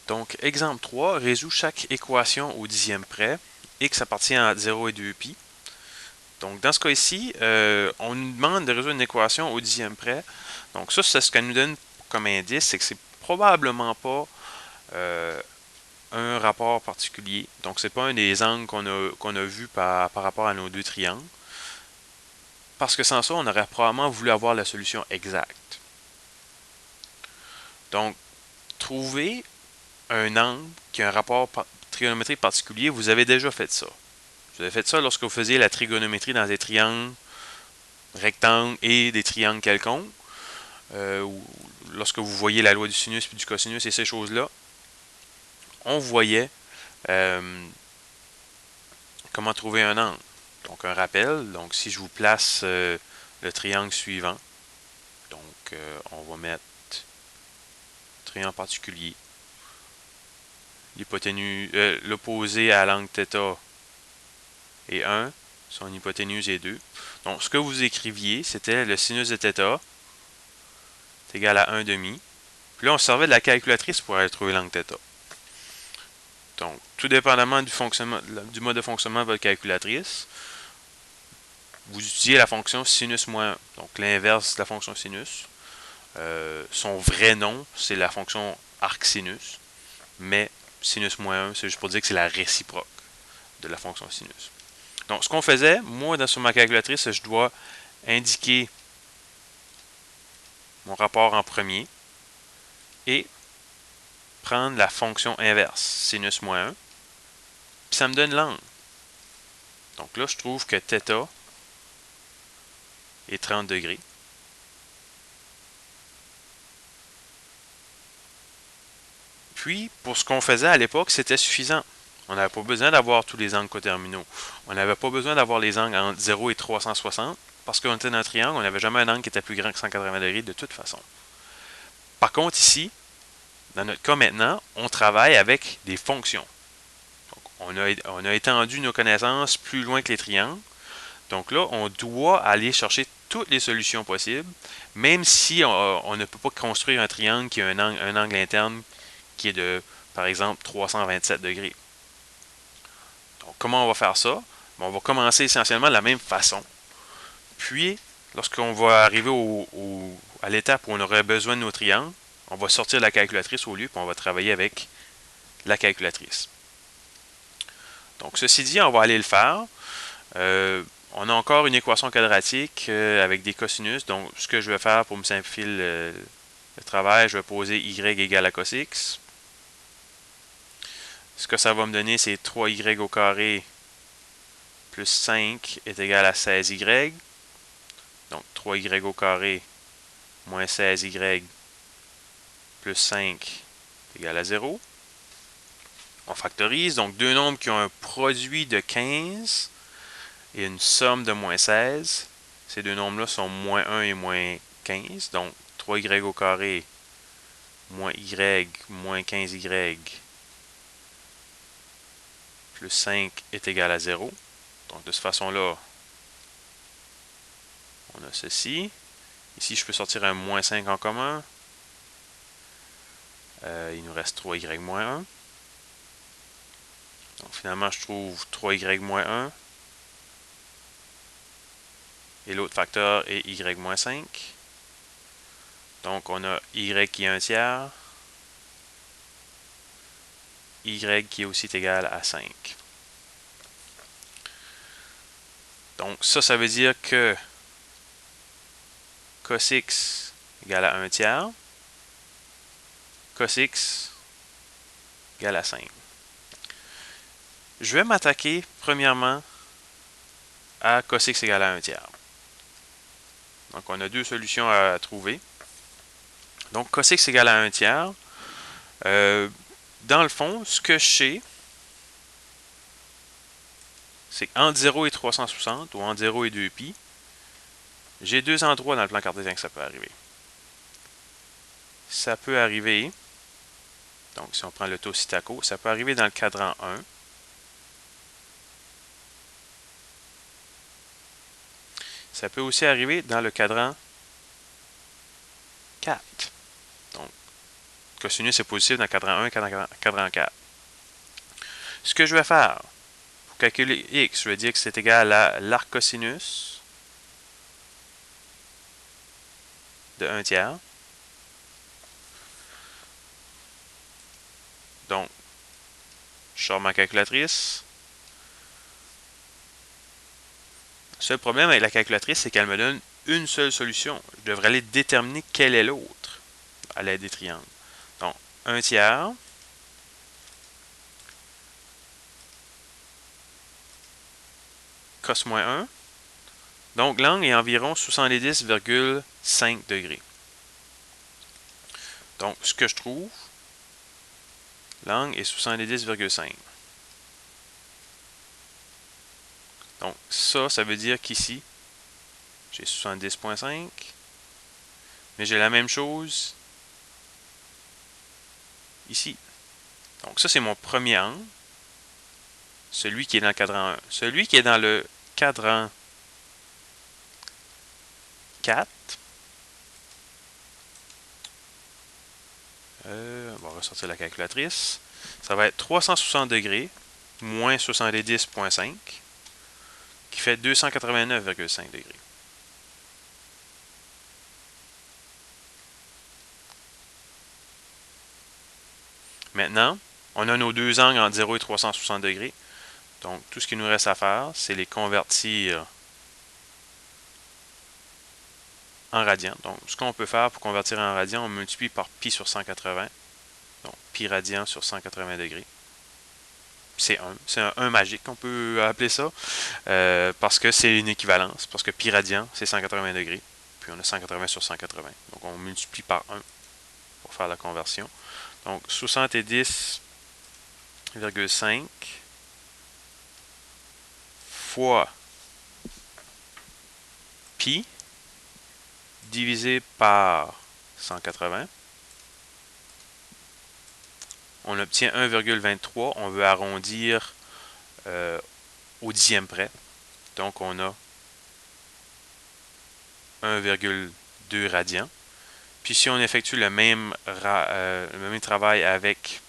Donc, exemple 3, résout chaque équation au dixième près. X appartient à 0 et 2π. Donc, dans ce cas-ci, on nous demande de résoudre une équation au dixième près. Donc, ça, c'est ce qu'elle nous donne comme indice, c'est que c'est probablement pas un rapport particulier. Donc, c'est pas un des angles qu'on a vu par rapport à nos deux triangles. Parce que sans ça, on aurait probablement voulu avoir la solution exacte. Donc, trouver un angle qui a un rapport trigonométrique particulier, vous avez déjà fait ça. Vous avez fait ça lorsque vous faisiez la trigonométrie dans des triangles rectangles et des triangles quelconques. Ou lorsque vous voyez la loi du sinus et du cosinus et ces choses-là, on voyait comment trouver un angle. Donc, un rappel. Donc, si je vous place le triangle suivant, donc on va mettre triangle particulier. L'hypoténuse, l'opposé à l'angle θ est 1, son hypoténuse est 2. Donc, ce que vous écriviez, c'était le sinus de θ est égal à 1 demi. Puis là, on servait de la calculatrice pour aller trouver l'angle θ. Donc, tout dépendamment du mode de fonctionnement de votre calculatrice, vous utilisez la fonction sinus moins 1, donc l'inverse de la fonction sinus. Son vrai nom, c'est la fonction arcsinus, mais sinus moins 1, c'est juste pour dire que c'est la réciproque de la fonction sinus. Donc, ce qu'on faisait, moi, sur ma calculatrice, je dois indiquer mon rapport en premier et prendre la fonction inverse, sinus moins 1, puis ça me donne l'angle. Donc là, je trouve que θ est 30 degrés. Puis, pour ce qu'on faisait à l'époque, c'était suffisant. On n'avait pas besoin d'avoir tous les angles coterminaux. On n'avait pas besoin d'avoir les angles entre 0 et 360, parce qu'on était dans un triangle, on n'avait jamais un angle qui était plus grand que 180 degrés de toute façon. Par contre, ici, dans notre cas maintenant, on travaille avec des fonctions. Donc, on a étendu nos connaissances plus loin que les triangles. Donc là, on doit aller chercher toutes les solutions possibles, même si on ne peut pas construire un triangle qui a un angle interne qui est de, par exemple, 327 degrés. Donc, comment on va faire ça? On va commencer essentiellement de la même façon. Puis, lorsqu'on va arriver à l'étape où on aurait besoin de nos triangles, on va sortir la calculatrice au lieu, puis on va travailler avec la calculatrice. Donc, ceci dit, on va aller le faire. On a encore une équation quadratique avec des cosinus. Donc, ce que je vais faire pour me simplifier le travail, je vais poser y égale à cos x. Ce que ça va me donner, c'est 3y au carré plus 5 est égal à 16y. Donc, 3y au carré moins 16y plus 5 est égal à 0. On factorise. Donc, deux nombres qui ont un produit de 15 et une somme de moins 16. Ces deux nombres-là sont moins 1 et moins 15. Donc, 3y au carré moins y moins 15y plus 5 est égal à 0. Donc, de cette façon-là, on a ceci. Ici, je peux sortir un moins 5 en commun. Il nous reste 3y moins 1. Donc, finalement, je trouve 3y moins 1. Et l'autre facteur est y moins 5. Donc, on a y qui est 1 tiers. Y qui est aussi égal à 5. Donc, ça veut dire que cos x égale à 1 tiers. Cos x égale à 5. Je vais m'attaquer, premièrement, à cos x égale à 1 tiers. Donc, on a deux solutions à trouver. Donc, cos x égale à 1 tiers. Dans le fond, ce que je sais, c'est qu'entre 0 et 360, ou entre 0 et 2π, j'ai deux endroits dans le plan cartésien que ça peut arriver. Ça peut arriver, donc si on prend le taux Sitaco, ça peut arriver dans le cadran 1. Ça peut aussi arriver dans le cadran 4. Donc, Cosinus est positif dans cadran 1 et cadran 4. Ce que je vais faire, pour calculer x, je vais dire que c'est égal à l'arc cosinus de 1 tiers. Donc, je sors ma calculatrice. Le seul problème avec la calculatrice, c'est qu'elle me donne une seule solution. Je devrais aller déterminer quelle est l'autre à l'aide des triangles. Donc, 1 tiers cos moins 1. Donc, l'angle est environ 70,5 degrés. Donc, ce que je trouve, l'angle est 70,5. Donc, ça veut dire qu'ici, j'ai 70,5. Mais j'ai la même chose ici. Donc, ça, c'est mon premier angle. Celui qui est dans le cadran 1. Celui qui est dans le cadran 4. On va ressortir la calculatrice. Ça va être 360 degrés moins 70,5 qui fait 289,5 degrés. Maintenant, on a nos deux angles entre 0 et 360 degrés. Donc, tout ce qu'il nous reste à faire, c'est les convertir en radians. Donc, ce qu'on peut faire pour convertir en radians, on multiplie par pi sur 180. Donc, pi radian sur 180 degrés. C'est 1. C'est un 1 magique, on peut appeler ça. Parce que c'est une équivalence. Parce que pi radian, c'est 180 degrés. Puis on a 180 sur 180. Donc, on multiplie par 1 pour faire la conversion. Donc, 70,5 fois pi divisé par 180. On obtient 1,23. On veut arrondir au dixième près. Donc, on a 1,2 radians. Puis, si on effectue le même travail avec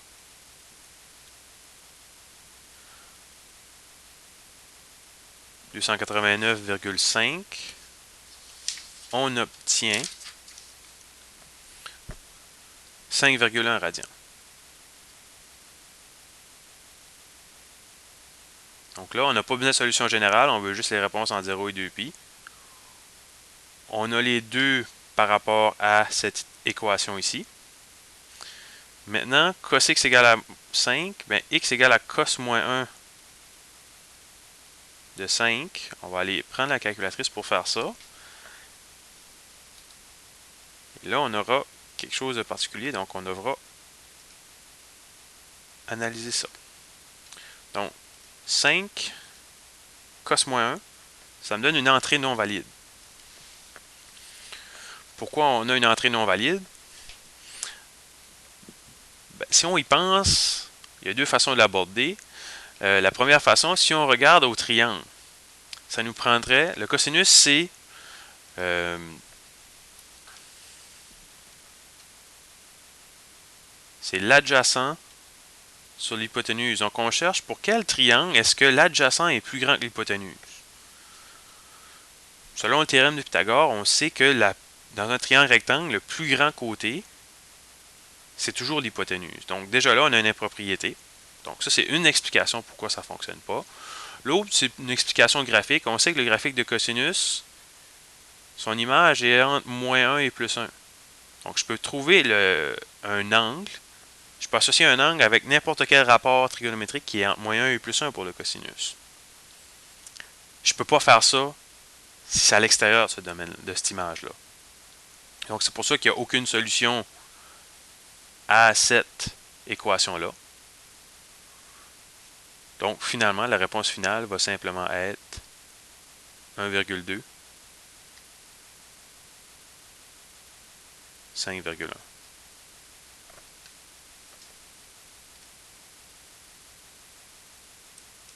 « 289,5 », on obtient 5,1 radians. Donc là, on n'a pas besoin de solution générale, on veut juste les réponses en 0 et 2π. On a les deux par rapport à cette équation ici. Maintenant, cos x égale à 5, bien, x égale à cos moins 1 de 5. On va aller prendre la calculatrice pour faire ça. Et là, on aura quelque chose de particulier, donc on devra analyser ça. Donc, 5 cos moins 1, ça me donne une entrée non valide. Pourquoi on a une entrée non valide? Ben, si on y pense, il y a deux façons de l'aborder. La première façon, si on regarde au triangle, ça nous prendrait, le cosinus, c'est l'adjacent sur l'hypoténuse. Donc, on cherche pour quel triangle est-ce que l'adjacent est plus grand que l'hypoténuse. Selon le théorème de Pythagore, on sait que dans un triangle rectangle, le plus grand côté, c'est toujours l'hypoténuse. Donc, déjà là, on a une impropriété. Donc, ça, c'est une explication pourquoi ça ne fonctionne pas. L'autre, c'est une explication graphique. On sait que le graphique de cosinus, son image est entre moins 1 et plus 1. Donc, je peux trouver un angle. Je peux associer un angle avec n'importe quel rapport trigonométrique qui est entre moins 1 et plus 1 pour le cosinus. Je ne peux pas faire ça si c'est à l'extérieur de ce domaine, de cette image-là. Donc, c'est pour ça qu'il n'y a aucune solution à cette équation-là. Donc, finalement, la réponse finale va simplement être 1,2, 5,1.